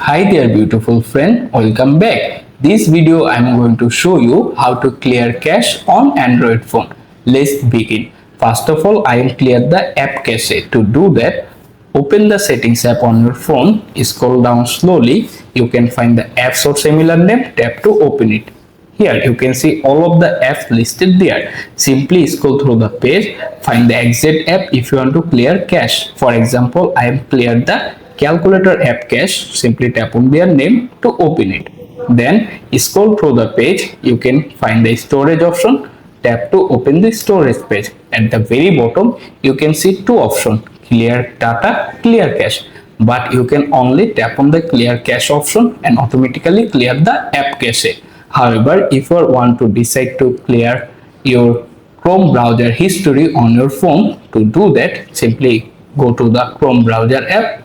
Hi there beautiful friend, welcome back. This video I am going to show you how to clear cache on Android phone. Let's begin. First of all, I am clear the app cache. To do that, open the settings app on your phone, scroll down slowly, you can find the apps or similar name, tap to open it. Here you can see all of the apps listed there. Simply scroll through the page, find the exact app if you want to clear cache. For example, I have cleared the calculator app cache. Simply tap on their name to open it. Then scroll through the page, you can find the storage option. Tap to open the storage page. At the very bottom, you can see two options, clear data, clear cache. But you can only tap on the clear cache option and automatically clear the app cache. However, if you want to decide to clear your Chrome browser history on your phone, to do that, simply go to the Chrome browser app.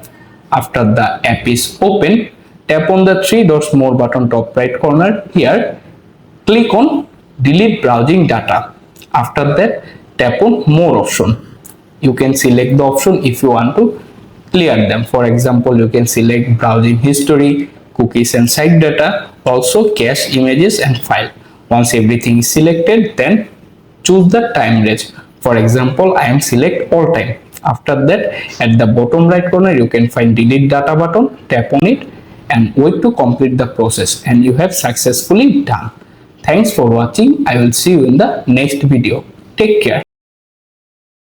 After the app is open, tap on the three dots more button top right corner here. Click on delete browsing data. After that, tap on more option. You can select the option if you want to clear them. For example, you can select browsing history, cookies and site data, also cache images and file. Once everything is selected, then choose the time range. For example, I am select all time. After that, at the bottom right corner, you can find delete data button, tap on it and wait to complete the process, and you have successfully done. Thanks for watching. I will see you in the next video. Take care.